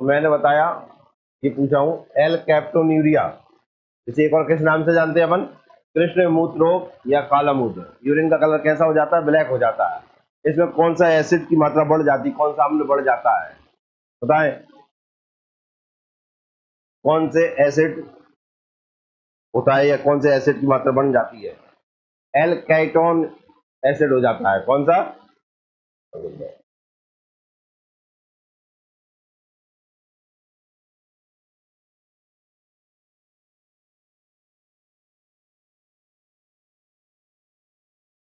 मैंने बताया, ये पूछा हूँ एल कैप्टोन्यूरिया, इसे एक और किस नाम से जानते हैं अपन? कृष्ण मूत्र रोग या काला मूत्र। यूरिन का कलर कैसा हो जाता है? ब्लैक हो जाता है। इसमें कौन सा एसिड की मात्रा बढ़ जाती है, कौन सा अम्ल बढ़ जाता है? बताएं, कौन से एसिड होता है या कौन से एसिड की मात्रा बढ़ जाती है? एल कैटोन एसिड हो जाता है। कौन सा?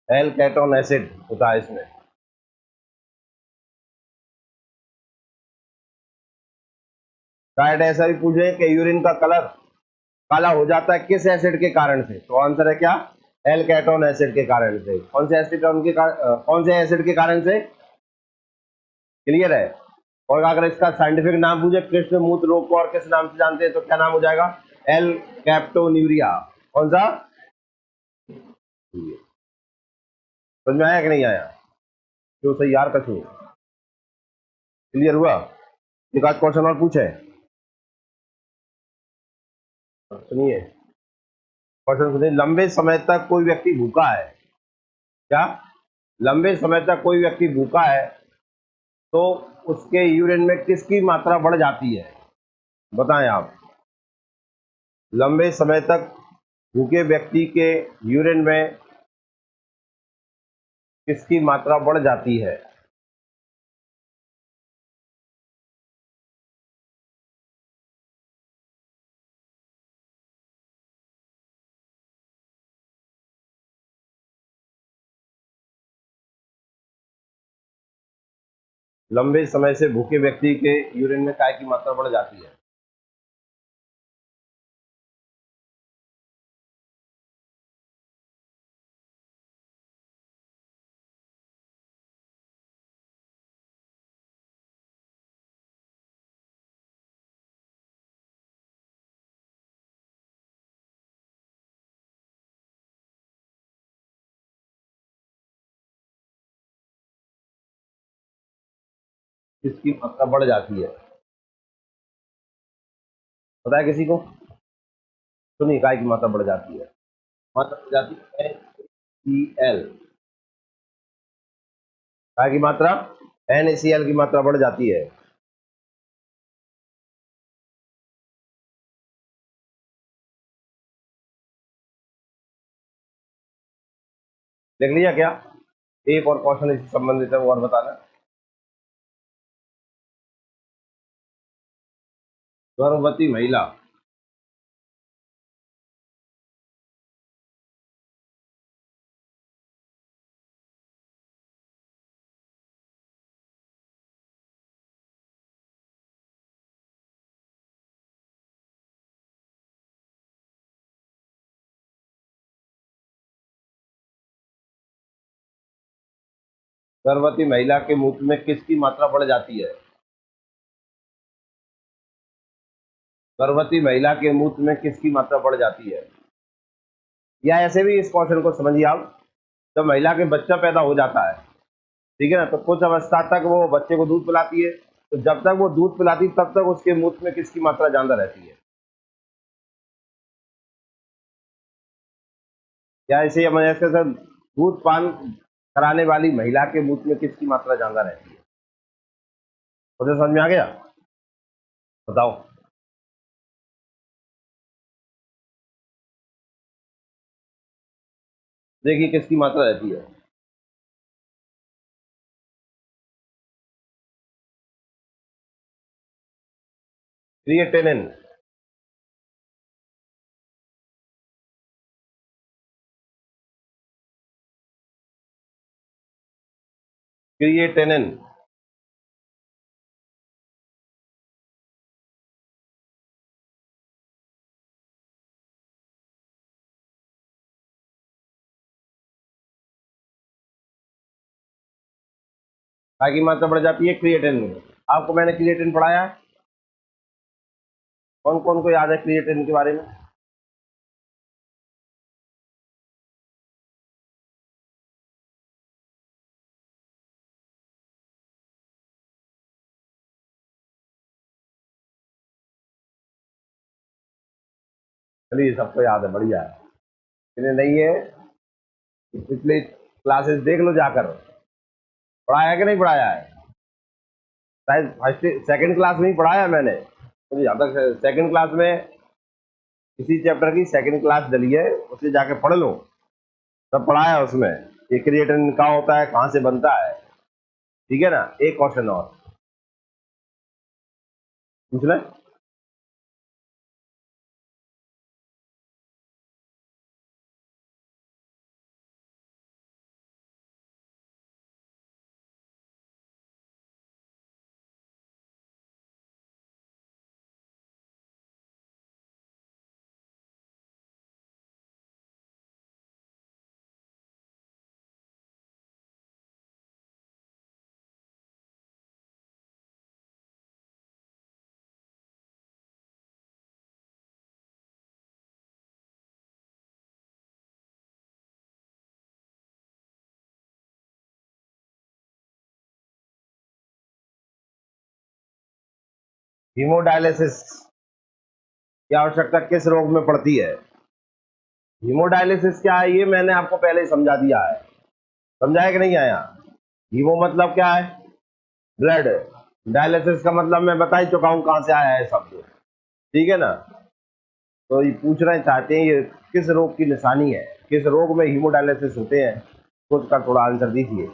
एल कैटोन एसिड होता है इसमें। शायद ऐसा भी पूछे कि यूरिन का कलर काला हो जाता है किस एसिड के कारण से, तो आंसर है क्या? एल कैटोन एसिड के कारण से। कौन से एसिड कौन से एसिड के कारण से? क्लियर है? और अगर इसका साइंटिफिक नाम पूछे कृष्ण मूत्र रोग को और किस नाम से जानते हैं, तो क्या नाम हो जाएगा? एल कैप्टोन्यूरिया। कौन सा? समझ में आया कि नहीं आया? क्यों सही यार, कछू क्लियर हुआ? एक आध क्वेश्चन और पूछे, सुनिए क्वेश्चन सुनिए। लंबे समय तक कोई व्यक्ति भूखा है, क्या लंबे समय तक कोई व्यक्ति भूखा है तो उसके यूरिन में किसकी मात्रा बढ़ जाती है? बताएं आप। लंबे समय तक भूखे व्यक्ति के यूरिन में किसकी मात्रा बढ़ जाती है? लंबे समय से भूखे व्यक्ति के यूरिन में काय की मात्रा बढ़ जाती है? किसकी मात्रा बढ़ जाती है? पता है किसी को? सुनिए, काय की मात्रा बढ़ जाती है? मात्रा बढ़ जाती है NaCl। काय की मात्रा? NaCl की मात्रा बढ़ जाती है। देख लिया क्या? एक और क्वेश्चन इससे संबंधित है, वो और बताना। गर्भवती महिला गर्भवती महिला के मूत्र में किसकी मात्रा बढ़ जाती है? गर्भवती महिला के मूत्र में किसकी मात्रा बढ़ जाती है? या ऐसे भी इस क्वेश्चन को समझिए आप। जब महिला के बच्चा पैदा हो जाता है, ठीक है ना, तो कुछ अवस्था तक वो बच्चे को दूध पिलाती है, तो जब तक वो दूध पिलाती तब तक उसके मूत्र में किसकी मात्रा ज्यादा रहती है? या इसे हम ऐसे सर, दूध पान कराने वाली महिला के मूत्र में किसकी मात्रा ज्यादा रहती है? मुझे समझ में आ गया? बताओ। देखिए किसकी मात्रा रहती है। क्रिएटिनिन। क्रिएटिनिन। काय की मात्रा बढ़ जाती है? क्रिएटिनिन में। आपको मैंने क्रिएटिन पढ़ाया है? कौन कौन को याद है क्रिएटिन के बारे में? चलिए सबको याद है, बढ़िया है। इन्हें नहीं है, पिछले क्लासेस देख लो जाकर, पढ़ाया कि नहीं पढ़ाया है? शायद फर्स्ट सेकंड क्लास में ही पढ़ाया मैंने, मुझे यहाँ तक सेकंड क्लास में किसी चैप्टर की सेकंड क्लास डली है, उसे जाके पढ़ लो, सब पढ़ाया है उसमें। ये क्रिएटिन कहाँ होता है, कहाँ से बनता है, ठीक है ना। एक क्वेश्चन और पूछ ले। हीमोडायलिसिस की आवश्यकता किस रोग में पड़ती है? हीमोडायलिसिस क्या है ये मैंने आपको पहले ही समझा दिया है, समझा है कि नहीं आया? हीमो मतलब क्या है? ब्लड। डायलिसिस का मतलब मैं बता ही चुका हूं कहां से आया है शब्द, ठीक है ना। तो ये पूछना चाहते हैं ये किस रोग की निशानी है, किस रोग में हीमोडायलिसिस होते हैं, तो उसका थोड़ा आंसर दीजिए।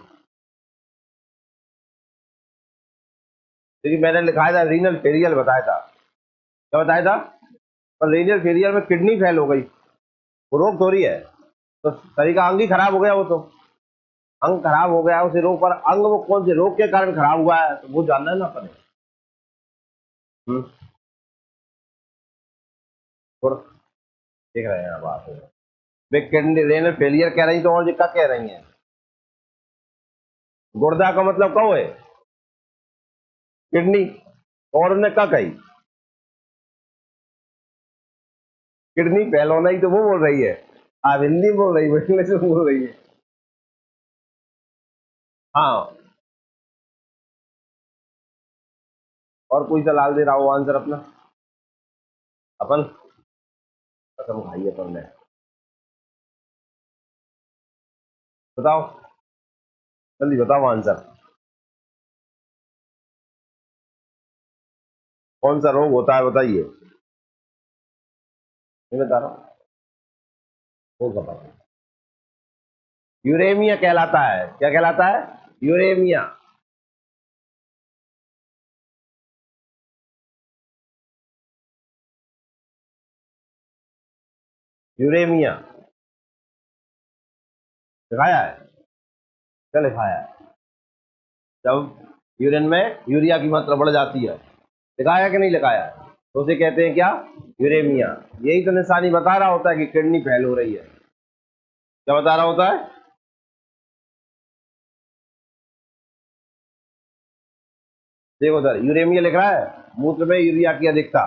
क्योंकि मैंने लिखाया था रीनल फेलियर बताया था, क्या बताया था? पर रीनल फेलियर में किडनी फेल हो गई, वो रोग थोड़ी है, तो शरीर का अंग ही खराब हो गया, वो तो अंग खराब हो गया उसे रोग, पर अंग वो कौन से रोग के कारण खराब हुआ है तो वो जानना है ना अपने। हम्म, थोड़ा देख रहे हैं बात, वे किडनी रेनल फेलियर कह रही तो और क्या कह रही हैं? गुर्दा का मतलब कब है? किडनी। और उन्हें क्या कही? किडनी फेल होना ही तो वो बोल रही है, आप हिंदी बोल रही है, इंग्लिश में बोल रही है। हाँ, और कोई सलाह दे रहा हो आंसर अपना, अपन कसम खाई अपन ने, बताओ, जल्दी बताओ आंसर। कौन सा रोग होता है बताइए, मैं बता रहा हूँ, वो बताओ। यूरेमिया कहलाता है, क्या कहलाता है? यूरेमिया। यूरेमिया लिखाया है, क्या लिखाया है? जब यूरिन में यूरिया की मात्रा बढ़ जाती है, लिखाया कि नहीं लिखाया है? तो उसे कहते हैं क्या? यूरेमिया। यही तो निशानी बता रहा होता है कि किडनी फेल हो रही है, क्या बता रहा होता है? देखो सर, यूरेमिया लिख रहा है, मूत्र में यूरिया की अधिकता,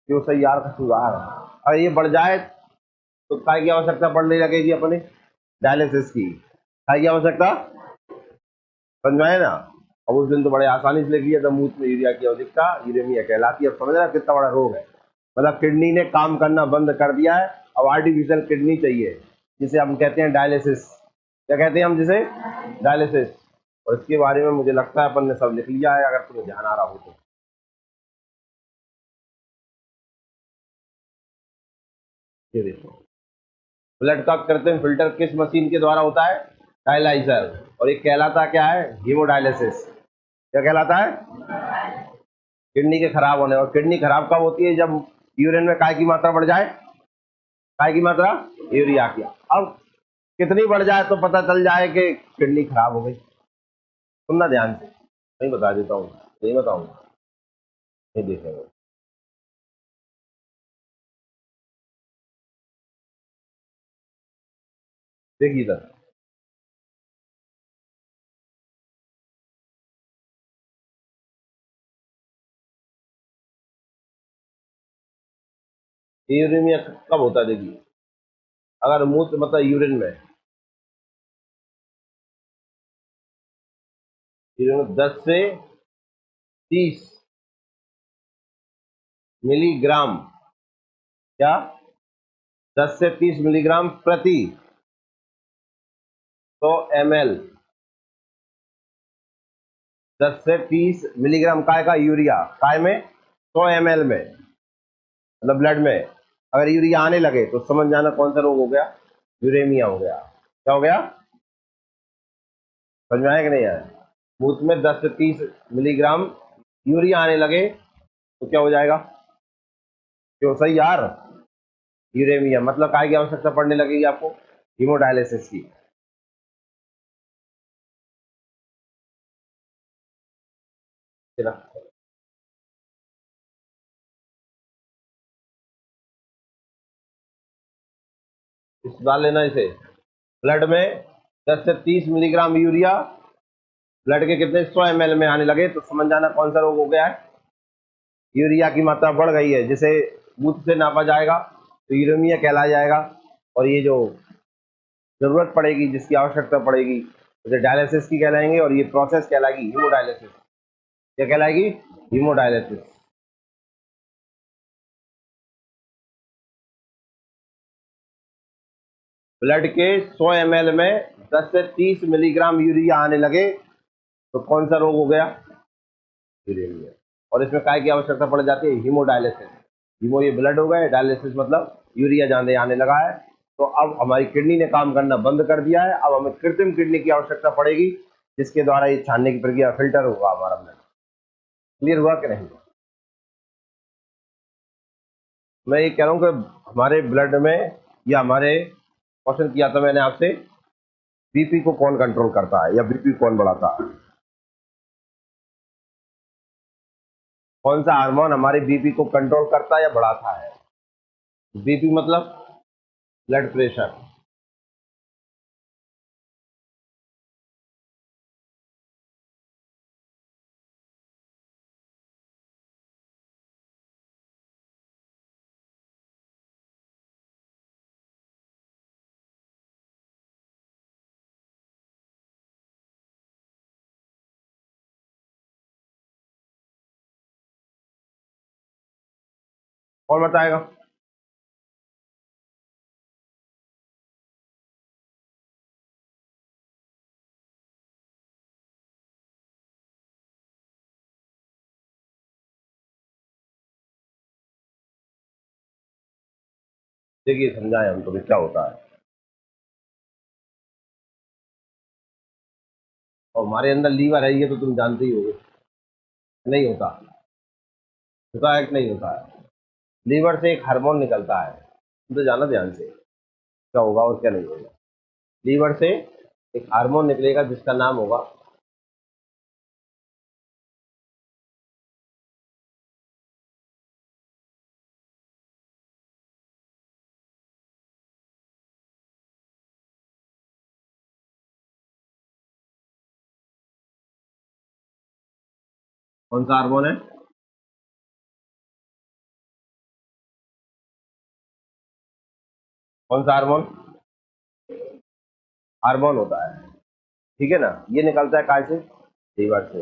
जो सही यार का सुधार है। अगर ये बढ़ जाए तो काय की आवश्यकता पड़ने लगेगी अपने, डायलिसिस की। काय की आवश्यकता, समझ में आए ना। अब उस दिन तो बड़े आसानी से लिख लिया था, मूत्र में यूरिया की अधिकता यूरेमिया कहलाती है। अब समझ रहा कितना बड़ा रोग है, मतलब किडनी ने काम करना बंद कर दिया है, अब आर्टिफिशियल किडनी चाहिए, जिसे हम कहते हैं डायलिसिस। क्या कहते हैं हम जिसे? डायलिसिस। और इसके बारे में मुझे लगता है अपन ने सब लिख लिया है, अगर तुम्हें ध्यान आ रहा हो तो। ये देखो, ब्लड का कृत्रिम फिल्टर किस मशीन के द्वारा होता है? डायलाइजर। और ये कहलाता क्या है? हीमोडायलिसिस। क्या कहलाता है? किडनी के खराब होने। और किडनी खराब कब होती है? जब यूरिन में काय की मात्रा बढ़ जाए, काय की मात्रा, यूरिया की। अब कितनी बढ़ जाए तो पता चल जाए कि किडनी खराब हो गई? सुनना ध्यान से, नहीं बता देता हूँ, नहीं बताऊंगा, नहीं देखेंगे। देखिए सर, यूरेमिया कब होता है? देखिए, अगर मूत्र मतलब यूरिन में, यूरिन में 10 से 30 मिलीग्राम, क्या 10 से 30 मिलीग्राम प्रति 100 ml, 10 से 30 मिलीग्राम काय का यूरिया, काय में 100 ml में, मतलब ब्लड में अगर यूरिया आने लगे तो समझ जाना कौन सा रोग हो गया, यूरेमिया हो गया। क्या हो गया, समझ में आया कि नहीं आया? मूत्र में 10 से 30 मिलीग्राम यूरिया आने लगे तो क्या हो जाएगा, क्यों सही यार, यूरेमिया मतलब काय की आवश्यकता पड़ने लगेगी आपको, हीमोडायलिसिस की। इस डाल लेना इसे, ब्लड में 10 से 30 मिलीग्राम यूरिया ब्लड के कितने 100 ml में आने लगे तो समझ जाना कौन सा रोग हो गया है, यूरिया की मात्रा बढ़ गई है, जिसे मूत्र से नापा जाएगा तो यूरेमिया कहलाया जाएगा। और ये जो जरूरत पड़ेगी, जिसकी आवश्यकता पड़ेगी, उसे डायलिसिस की कहलाएंगे, और ये प्रोसेस कहलाएगी हीमोडायलिसिस। क्या कहलाएगी, हीमोडायलिसिस। ब्लड के 100 ml में 10 से 30 मिलीग्राम यूरिया आने लगे तो कौन सा रोग हो गया, यूरेमिया। और इसमें काय की आवश्यकता पड़ जाती है, हीमोडायलिसिस। हीमो ये ब्लड हो गए, डायलिसिस मतलब यूरिया ज्यादा आने लगा है, तो अब हमारी किडनी ने काम करना बंद कर दिया है, अब हमें कृत्रिम किडनी की आवश्यकता पड़ेगी, जिसके द्वारा ये छानने की प्रक्रिया, फिल्टर होगा हमारा ब्लड। क्लियर हुआ कि नहीं? मैं ये कह रहा हूँ कि हमारे ब्लड में, या हमारे, क्वेश्चन किया था मैंने आपसे, बीपी को कौन कंट्रोल करता है या बीपी कौन बढ़ाता है, कौन सा हार्मोन हमारे बीपी को कंट्रोल करता है या बढ़ाता है? बीपी मतलब ब्लड प्रेशर। कौन बताएगा? देखिए समझाएं हम तुम्हें क्या होता है। और हमारे अंदर लीवर है, ये तो तुम जानते ही होगे। नहीं होता, होता है कि नहीं होता है? लीवर से एक हार्मोन निकलता है, तुम तो जाना ध्यान से, क्या होगा और क्या नहीं होगा। लीवर से एक हार्मोन निकलेगा जिसका नाम होगा, कौन सा हार्मोन है, कौन सा हार्मोन, हार्मोन होता है, ठीक है ना। ये निकलता है काय से, लीवर से।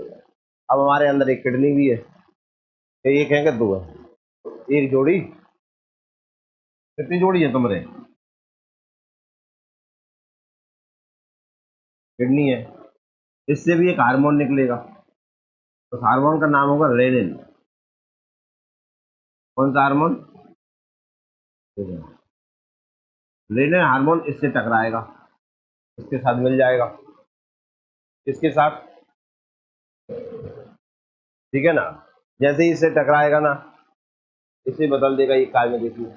अब हमारे अंदर एक किडनी भी है, तो ये कहेंगे दो है, एक जोड़ी, कितनी जोड़ी है तुम्हारे, किडनी है, इससे भी एक हार्मोन निकलेगा, उस हार्मोन का नाम होगा रेनिन। कौन सा हार्मोन, रेनिन हार्मोन इससे टकराएगा, इसके साथ मिल जाएगा, इसके साथ, ठीक है ना। जैसे ही इससे टकराएगा ना, इसे बदल देगा ये काय में, देखिए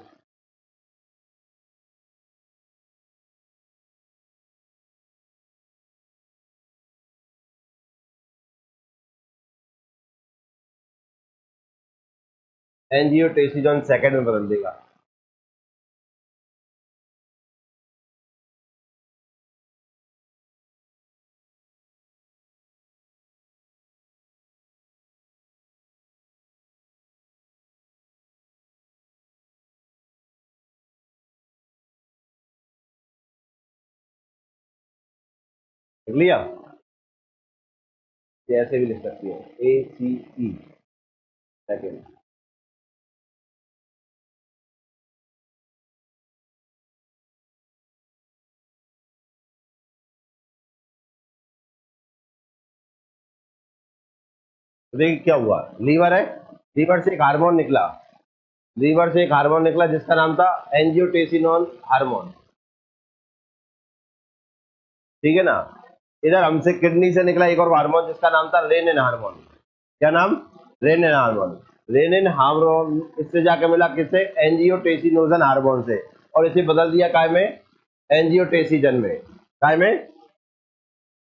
एंजियोटेंसिन सेकंड में बदल देगा। देख लिया, ये ऐसे भी लिख सकती है, ACE सेकंड। देखिए क्या हुआ, लीवर है, लीवर से एक हार्मोन निकला, लीवर से एक हार्मोन निकला जिसका नाम था एंजियोटेंसिनोन हार्मोन, ठीक है ना। इधर हमसे किडनी से निकला एक और हार्मोन जिसका नाम था रेनिन हार्मोन। क्या नाम? Rennin hormone. रेनिन हार्मोन इससे जाके मिला किससे? एंजियोटेंसिनोजन हार्मोन से, और इसे बदल दिया काय में? एंजियोटेंसिजन में। काय में?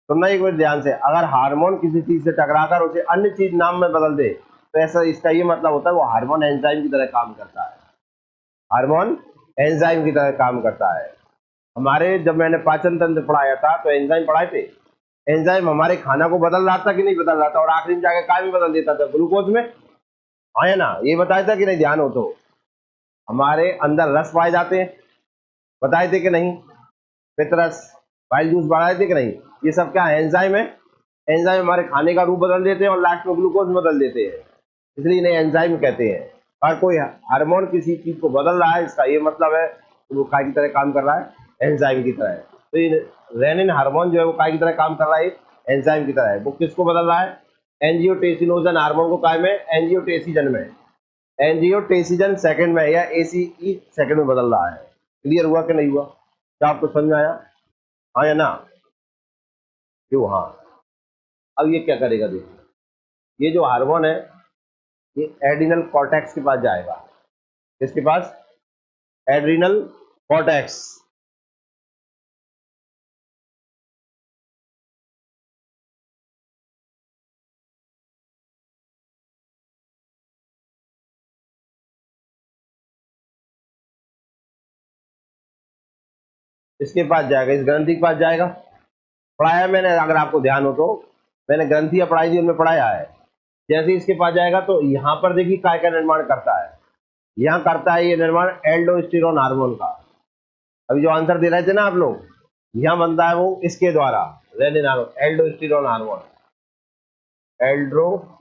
सुनना एक मिनट ध्यान से, अगर हार्मोन किसी चीज से टकराकर उसे अन्य चीज नाम में बदल दे तो ऐसा इसका ये मतलब होता है वो हार्मोन एंजाइम की तरह काम करता है, हार्मोन एंजाइम की तरह काम करता है। हमारे जब मैंने पाचन तंत्र पढ़ाया था तो एंजाइम पढ़ाए थे, एंजाइम हमारे खाना को बदल रहा था कि नहीं बदल रहा था, और आखिरी में जाकर काय में बदल देता था? ग्लूकोज में। हाँ या ना? ये बताया था कि नहीं? ध्यान हो तो। हमारे अंदर रस पाए जाते हैं, बताए थे कि नहीं? पितरस, बाइल जूस बढ़ाए थे कि नहीं? ये सब क्या है? एंजाइम है। एंजाइम हमारे खाने का रूप बदल देते हैं और लास्ट में ग्लूकोज में बदल देते हैं, इसलिए इन्हें एंजाइम कहते हैं। और कोई हार्मोन किसी चीज को बदल रहा है इसका ये मतलब है वो काय की तरह काम कर रहा है? एंजाइम की तरह है। तो ये रेनिन हार्मोन जो है वो काय की तरह काम कर रहा है? एंजाइम की तरह है। वो किसको बदल रहा है? एंजियोटेंसिनोजन हार्मोन को काय में? एंजियोटेंसिजन में। एंजियोटेंसिजन सेकंड में या एसीई सेकंड में बदल रहा है। क्लियर हुआ कि नहीं हुआ? क्या आपको समझ में आया? हाँ या ना? क्यों हाँ? अब ये क्या करेगा देखिए, ये जो हार्मोन है ये एड्रिनल कॉर्टेक्स के पास जाएगा। किसके पास? Adrenal cortex. इसके पास जाएगा, इस ग्रंथि के पास जाएगा। पढ़ाया मैंने, अगर आपको ध्यान हो तो मैंने ग्रंथियां पढ़ाई थी उनमें पढ़ाया है। जैसे इसके पास जाएगा तो यहाँ पर देखिए काय का निर्माण करता है, यहाँ करता है ये निर्माण एल्डोस्टेरोन हार्मोन का। अभी जो आंसर दे रहे थे ना आप लोग, यहाँ बनता है वो इसके द्वारा, renin hormone, aldosterone hormone, aldosterone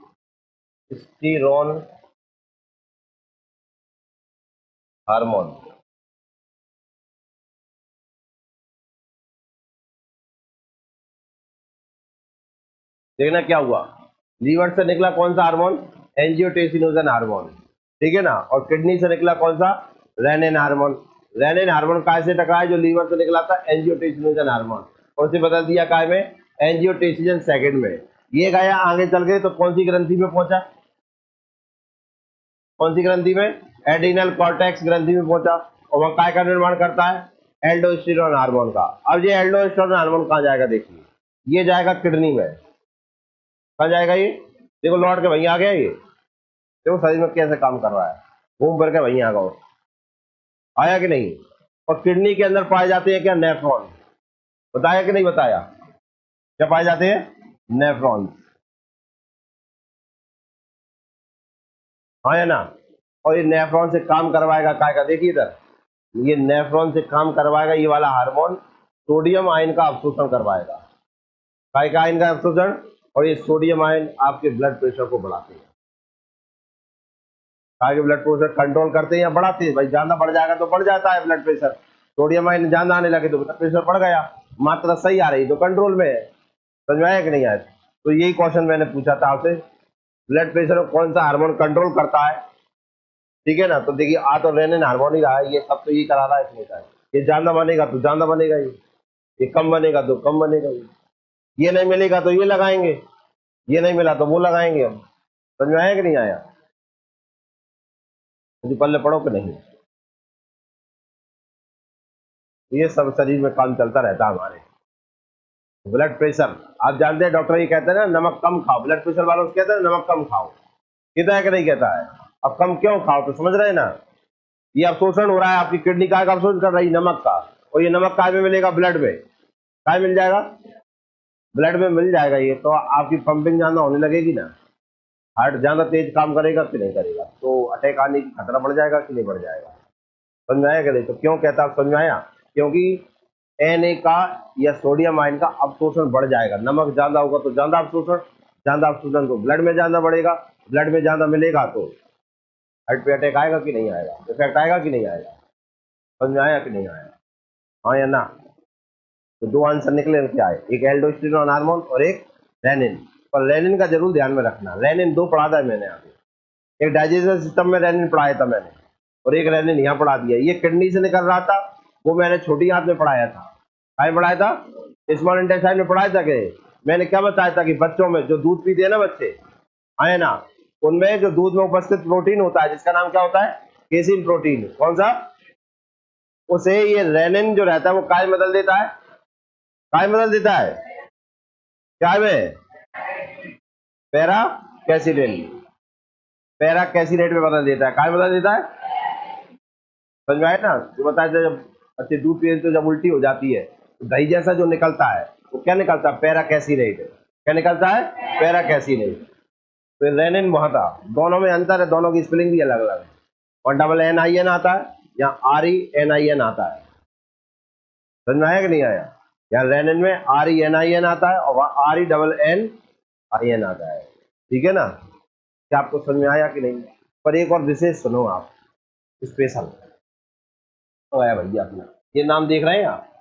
hormone. देखना क्या हुआ, लीवर से निकला कौन सा हार्मोन? एंजियोटेंसिनोजन हार्मोन, ठीक है ना। और किडनी से निकला कौन सा? Rennin hormone. रेनिन हार्मोन काय से टकराया? जो लीवर से निकला था एंजियोटेंसिनोजन हार्मोन, और उसे बदल दिया काय में? एंजियोटेंसिजन सेकंड में। ये गया आगे चल गए तो कौन सी ग्रंथि में पहुंचा? कौन सी ग्रंथि में? एड्रिनल कॉर्टेक्स ग्रंथि में पहुंचा, और वह काय का निर्माण करता है? एल्डोस्टेरोन हार्मोन का। अब ये एल्डोस्टेरोन हार्मोन कहाँ जाएगा देखिए, ये जाएगा किडनी में। कहाँ जाएगा ये? देखो लौट के वहीं आ गया ये, देखो शरीर में कैसे काम कर रहा है, घूम फिर के वहीं आ गया, आया कि नहीं? और किडनी के अंदर पाए जाते हैं क्या? नेफ्रॉन। बताया कि नहीं बताया? क्या पाए जाते हैं? नेफ्रॉन। हाँ या ना? और ये नेफ्रॉन से काम करवाएगा काय का? देखिए इधर, ये नेफ्रॉन से काम करवाएगा ये वाला हार्मोन, सोडियम आयन का अवशोषण करवाएगा। काय का आयन का अवशोषण? और ये सोडियम आयन आपके ब्लड प्रेशर को बढ़ाते हैं। काय के ब्लड प्रेशर कंट्रोल करते हैं या बढ़ाते हैं? भाई ज्यादा बढ़ जाएगा तो बढ़ जाता है ब्लड प्रेशर, सोडियम आयन ज्यादा आने लगे तो ब्लड प्रेशर बढ़ गया, मात्रा सही आ रही तो कंट्रोल में है। समझ में आया कि नहीं आया? तो यही क्वेश्चन मैंने पूछा था आपसे, ब्लड प्रेशर को कौन सा हार्मोन कंट्रोल करता है, ठीक है ना। तो देखिए आ तो रेनिन हार्मोन ही रहा है, ये सब तो ये करा रहा है इसमें का, ये ज्यादा बनेगा तो ज्यादा बनेगा, ये कम बनेगा तो कम बनेगा, ये नहीं मिलेगा तो ये लगाएंगे, ये नहीं मिला तो वो लगाएंगे हम। समझ में आया कि नहीं आया? मुझे पल्ले पढ़ो कि नहीं? ये सब शरीर में काम चलता रहता है हमारे। ब्लड प्रेशर, आप जानते हैं डॉक्टर ये कहते हैं ना नमक कम खाओ, ब्लड प्रेशर वालों से कहते हैं नमक कम खाओ, कहता है कि नहीं कहता है? अब कम क्यों खाओ, तो समझ रहे हैं ना, ये अवशोषण हो रहा है, आपकी किडनी काय का अवशोषण कर रही है? नमक का। और ये नमक काय में मिलेगा? ब्लड में। काय मिल जाएगा? ब्लड में मिल जाएगा, ये तो आपकी पंपिंग ज्यादा होने लगेगी ना, हार्ट ज्यादा तेज काम करेगा कि नहीं करेगा, तो अटैक आने की खतरा बढ़ जाएगा कि नहीं बढ़ जाएगा? समझ में आया कि नहीं? तो क्यों कहता है, समझ में आया? क्योंकि Na का या सोडियम आयन का अवशोषण बढ़ जाएगा, नमक ज्यादा होगा तो ज्यादा अवशोषण, ज्यादा अवशोषण तो ब्लड में ज्यादा बढ़ेगा, ब्लड में ज्यादा मिलेगा तो हार्ट पे अटैक आएगा कि नहीं आएगा, इफेक्ट आएगा कि नहीं आएगा? समझ में आया कि नहीं आया? हाँ या ना? तो दो आंसर निकले क्या है, एक एल्डोस्टेरोन हार्मोन और एक रेनिन। और रेनिन का जरूर ध्यान में रखना। रेनिन दो पढ़ा था मैंने अभी, एक डाइजेशन सिस्टम में रेनिन पढ़ाया था मैंने, और एक रेनिन यहाँ पढ़ा दिया। ये किडनी से निकल रहा था, वो मैंने छोटी आंत में पढ़ाया था। कहाँ पढ़ाया था? स्मॉल इंटेस्टाइन में पढ़ाया था। कि मैंने क्या बताया था कि बच्चों में जो दूध पीते हैं ना बच्चे, आए ना, उनमें जो दूध में उपस्थित प्रोटीन होता है जिसका नाम क्या होता है? Casein protein. कौन सा? उसे ये रेनिन जो रहता है वो काय बदल देता है, काय बदल देता है, क्या में? पैरा कैसिडेंट, पैरा कैसिडेंट में बदल देता है। काय बदल देता है? समझ में आया ना? जो बताया था, जब अच्छे दूध पीते तो जब उल्टी हो जाती है तो दही जैसा जो निकलता है वो क्या निकलता है? पैरा कैसिडेंट। क्या निकलता है? पैरा कैसिडेंट। तो रेनिन वहां था। दोनों में अंतर है, दोनों की स्पेलिंग भी अलग अलग है। और डबल एन आई एन आता है या R E N I N आता है। समझ में आया कि नहीं आया? यहाँ रेनिन में R E N I N आता है और वहाँ R E double N I N आता है। ठीक है ना? क्या आपको समझ में आया कि नहीं? पर एक और विशेष सुनो आप, स्पेशल तो आया भैया अपना, ये नाम देख रहे हैं आप?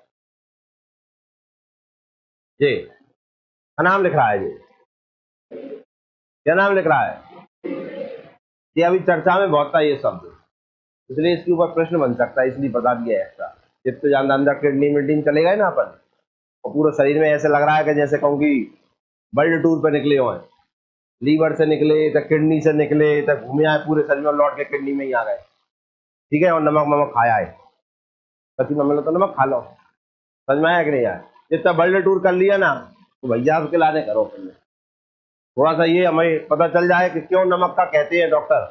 जी, क्या नाम लिख रहा है? जी, क्या नाम लिख रहा है? ये अभी चर्चा में बहुत था ये शब्द, इसलिए इसके ऊपर प्रश्न बन सकता है, इसलिए बता दिया एक्स्ट्रा। जितने ज्यादा अंदर किडनी मीटिंग चले गए ना अपन, और पूरे शरीर में ऐसे लग रहा है कि जैसे कहूँ कि वर्ल्ड टूर पे निकले हुए हैं। लीवर से निकले, तक किडनी से निकले, तक घूमे आए पूरे शरीर में, लौट के किडनी में ही आ गए। ठीक है? और नमक वमक खाया है, कभी में मिलो तो नमक खा लो। समझ में आया कि नहीं आया? जितना वर्ल्ड टूर कर लिया ना, तो भैया आपके लाने करो फिर थोड़ा सा ये हमें पता चल जाए कि क्यों नमक का कहते हैं डॉक्टर।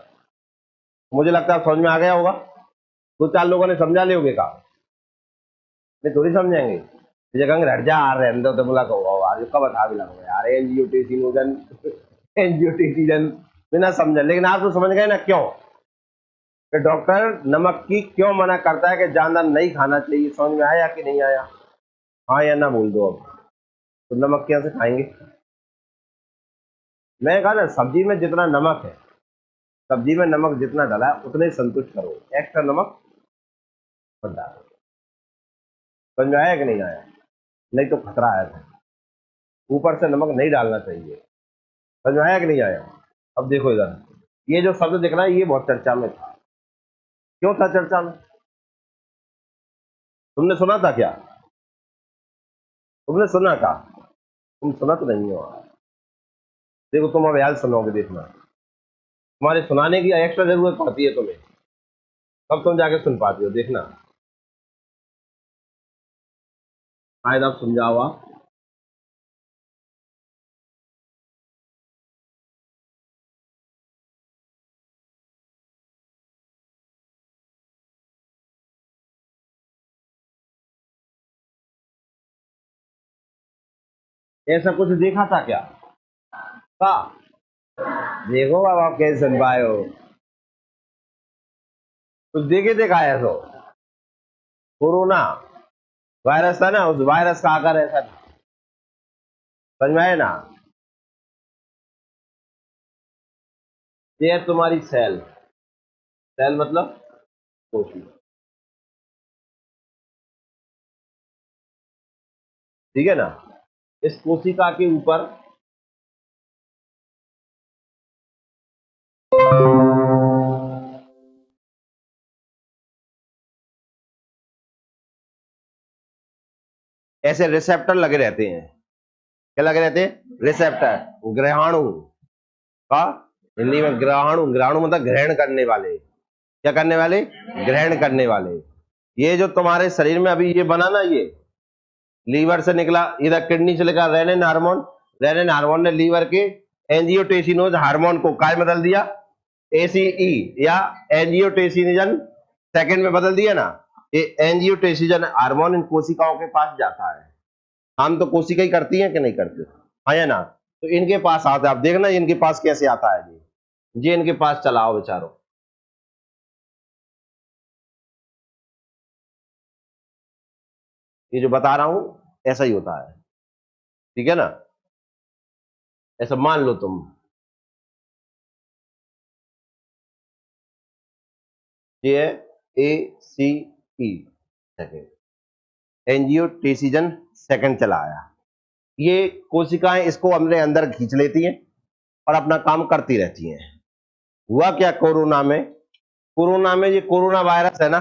मुझे लगता है समझ में आ गया होगा। दो चार लोगों ने समझा ले होगे का, नहीं थोड़ी समझेंगे। जगह हट जा आ रहे हैं तो बोला कहो आज कब बता भी लगो यार, एनजियोटेसिनोजन एनजियोटेसिजन बिना समझे। लेकिन आप तो समझ गए ना क्यों कि डॉक्टर नमक की क्यों मना करता है कि ज्यादा नहीं खाना चाहिए। समझ में आया कि नहीं आया? हाँ या ना बोल दो अब। तो नमक कैसे खाएंगे? मैं कहा ना, सब्जी में जितना नमक है, सब्जी में नमक जितना डाला है उतने संतुष्ट करो, एक्स्ट्रा नमक मत डालो। समझ में आया कि नहीं आया? नहीं तो खतरा है, ऊपर से नमक नहीं डालना चाहिए। समझ में आया कि नहीं आया? अब देखो इधर, ये जो शब्द दिख रहा है ये बहुत चर्चा में था। क्यों था चर्चा में? तुमने सुना था क्या? तुमने सुना था? तुम सुना तो नहीं हो। देखो तुम अब याद सुनोगे, देखना तुम्हारे सुनाने की एक्स्ट्रा जरूरत पड़ती है तुम्हें, तब तुम जाके सुन पाती हो। देखना शायद आप समझाओ आप। ऐसा कुछ देखा था क्या? था? देखो अब आप कैसे सुन पाए हो। कुछ देखे देखा है तो कोरोना वायरस था ना, उस वायरस का आकार ऐसा था। समझ में आया ना? ये है तुम्हारी सेल। सेल मतलब कोशिका। ठीक है ना? इस कोशिका के ऊपर ऐसे रिसेप्टर लगे रहते हैं। क्या लगे रहते हैं? रिसेप्टर। ग्रहाणु का हिंदी में ग्रहाणु, ग्रहाणु मतलब ग्रहण करने वाले। क्या करने वाले? ग्रहण करने वाले। ये जो तुम्हारे शरीर में अभी ये बना ना, ये लीवर से निकला, इधर किडनी से निकला रेनिन हार्मोन। रेनिन हार्मोन ने लीवर के एंजियोटेसिनोज हार्मोन को काय बदल दिया? एसीई या एंजियोटेसिनोजन सेकंड में बदल दिया ना। ये एंजियोटेसिजन हार्मोन इन कोशिकाओं के पास जाता है। हम तो कोशिका ही करती है कि नहीं करती? हाँ या ना? तो इनके पास आता है। आप देखना इनके पास कैसे आता है जी इनके पास चलाओ बेचारो। ये जो बता रहा हूं ऐसा ही होता है। ठीक है ना? ऐसा मान लो तुम। ये ए सी ई सेकेंड, एंजियोटेसिजन सेकंड चला आया। ये कोशिकाएं इसको अपने अंदर खींच लेती हैं और अपना काम करती रहती हैं। हुआ क्या कोरोना में, कोरोना में ये कोरोना वायरस है ना,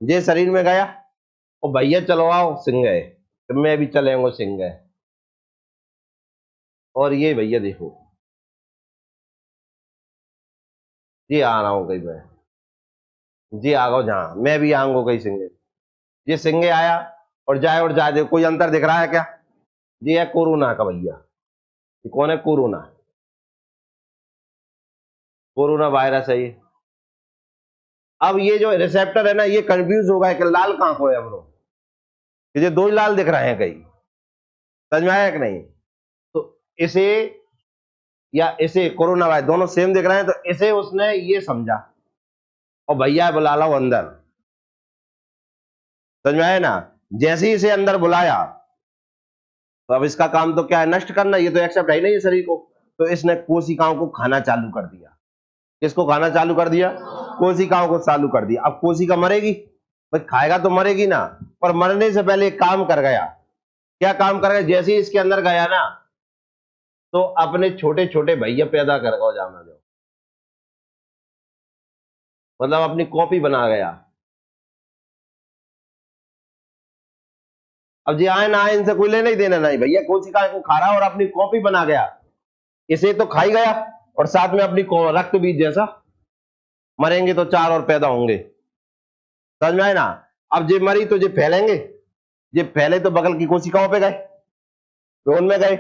ये शरीर में गया और भैया चलो आओ सिंह गए, तो मैं भी चलेंगे सिंह गए। और ये भैया देखो, ये आ रहा हूं कहीं मैं, जी आ गो जहां मैं भी आऊंगा कहीं सिंह, ये सिंह आया और जाए देखो, कोई अंतर दिख रहा है क्या? ये है कोरोना का भैया, ये कौन है? कोरोना, कोरोना वायरस है ये। अब ये जो रिसेप्टर है ना, ये कंफ्यूज होगा कि लाल कहां को है हमरो, ये दो ही लाल दिख रहे हैं कहीं, समझ में आया कि नहीं? तो इसे या इसे कोरोना वायरस दोनों सेम दिख रहे हैं, तो इसे उसने ये समझा और भैया बुला लो अंदर, समझ में आया ना? जैसे ही इसे अंदर बुलाया, तो अब इसका काम तो क्या है? नष्ट करना, ये तो एक्सेप्ट है ही नहीं है शरीर को। तो इसने कोशिकाओं को खाना चालू कर दिया। किसको खाना चालू कर दिया? कोशिकाओं को चालू कर दिया। अब कोशिका मरेगी भाई, खाएगा तो मरेगी ना, पर मरने से पहले एक काम कर गया। क्या काम कर गया? जैसे ही इसके अंदर गया ना, तो अपने छोटे छोटे भैया पैदा कर गया, जाना जो मतलब अपनी कॉपी बना गया। अब जी आए ना आए, इनसे कोई लेना ही देना नहीं, भैया कोशिका को खा रहा और अपनी कॉपी बना गया। इसे तो खा ही गया और साथ में अपनी रक्त बीज जैसा, मरेंगे तो चार और पैदा होंगे, समझ में आए ना? अब जे मरी तो जे फैलेंगे, जे फैले तो बगल की कोशिकाओं पे गए, तो उनमें गए,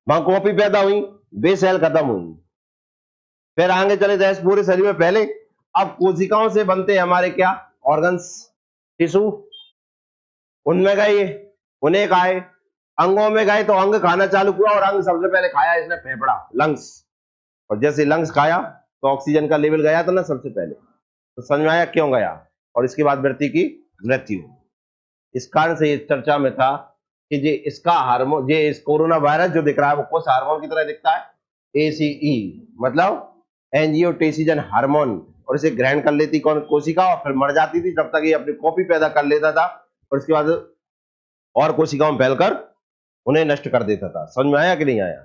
वहां कॉपी पैदा हुई, वे सेल खत्म हुई, फिर आगे चले जाए पूरे शरीर में पहले। अब कोशिकाओं से बनते हैं हमारे क्या? ऑर्गन्स, टिश्यू, उनमें गए ये, उन्हें खाए, अंगों में गए तो अंग खाना चालू हुआ, और अंग सबसे पहले खाया इसने फेफड़ा, लंग्स। और जैसे लंग्स खाया तो ऑक्सीजन का लेवल गया था ना सबसे पहले, तो समझ में आया क्यों गया। और इसके बाद व्यक्ति की मृत्यु। इस कारण से ये चर्चा में था कि ये इसका हार्मोन, ये इस कोरोना वायरस जो दिख रहा है वो कुछ हार्मोन की तरह दिखता है, एसीई, मतलब एंजियोटेंसिन हार्मोन। और इसे ग्रहण कर लेती कौन? कोशिका, और फिर मर जाती थी, तब तक ये अपनी कॉपी पैदा कर लेता था, और उसके बाद और कोशिकाओं में फैलकर उन्हें नष्ट कर देता था। समझ में आया कि नहीं आया?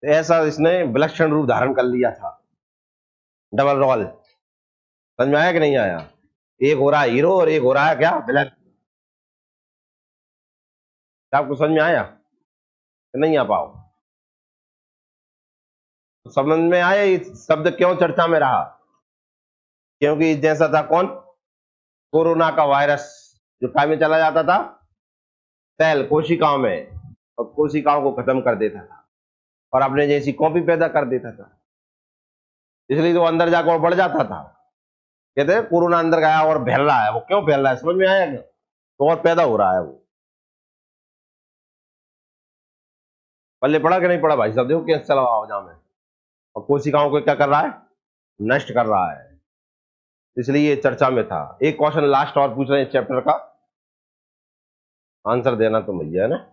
तो ऐसा इसने विलक्षण रूप धारण कर लिया था, डबल रोल। समझ में आया कि नहीं आया? एक हो रहा है हीरो और एक हो रहा है क्या? विलन। क्या आपको समझ में आया कि नहीं आ पाओ? तो समझ में आया ये शब्द क्यों चर्चा में रहा? क्योंकि जैसा था कौन? कोरोना का वायरस, जो काय में चला जाता था? सेल, कोशिकाओं में, और कोशिकाओं को खत्म कर देता था और अपने जैसी कॉपी पैदा कर देता था। इसलिए तो अंदर जाकर बढ़ जाता था। कहते हैं कोरोना अंदर गया और फैल रहा है, वो क्यों फैल रहा है समझ में आया क्या? तो और पैदा हो रहा है वो। पल्ले पड़ा कि नहीं पड़ा भाई साहब? देखो कैसे चला हुआ में, और कोशिकाओं को क्या कर रहा है? नष्ट कर रहा है। इसलिए ये चर्चा में था। एक क्वेश्चन लास्ट और पूछ रहे हैं चैप्टर का, आंसर देना तो भैया है ना।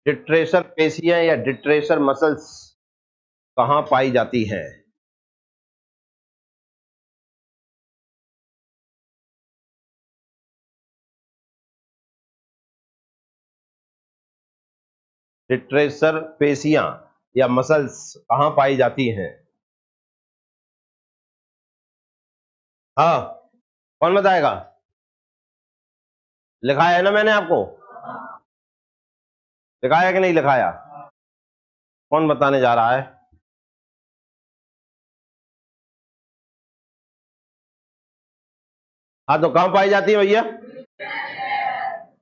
डिट्रेसर पेशियां या डिट्रेसर मसल्स कहां पाई जाती है? डिट्रेसर पेशियां या मसल्स कहां पाई जाती हैं? हाँ, कौन बताएगा? लिखाया है ना मैंने आपको, लिखाया कि नहीं लिखाया? कौन बताने जा रहा है? हाँ, तो कहां पाई जाती है भैया?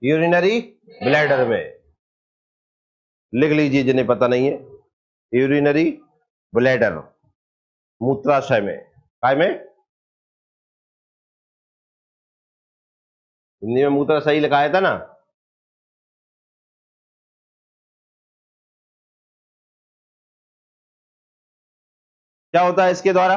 यूरिनरी ब्लैडर में। लिख लीजिए जिन्हें पता नहीं है, यूरिनरी ब्लैडर, मूत्राशय में। काय में? हिंदी में मूत्राशय सही लिखाया था ना? क्या होता है इसके द्वारा?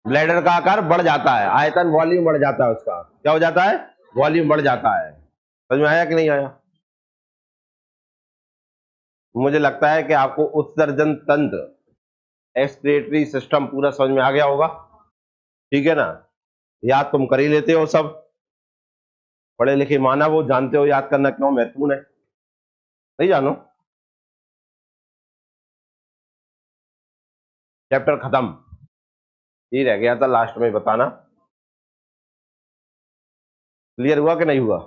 ब्लैडर का आकार बढ़ जाता है, आयतन वॉल्यूम बढ़ जाता है उसका, क्या हो जाता है, वॉल्यूम बढ़ जाता है। समझ में आया कि नहीं आया? मुझे लगता है कि आपको उत्सर्जन तंत्र, एक्सक्रीटरी सिस्टम पूरा समझ में आ गया होगा, ठीक है ना? याद तुम कर ही लेते हो सब, पढ़े लिखे मानव हो, जानते हो याद करना क्यों महत्वपूर्ण है, नहीं जानो? चैप्टर खत्म, ये रह गया था लास्ट में बताना। क्लियर हुआ कि नहीं हुआ?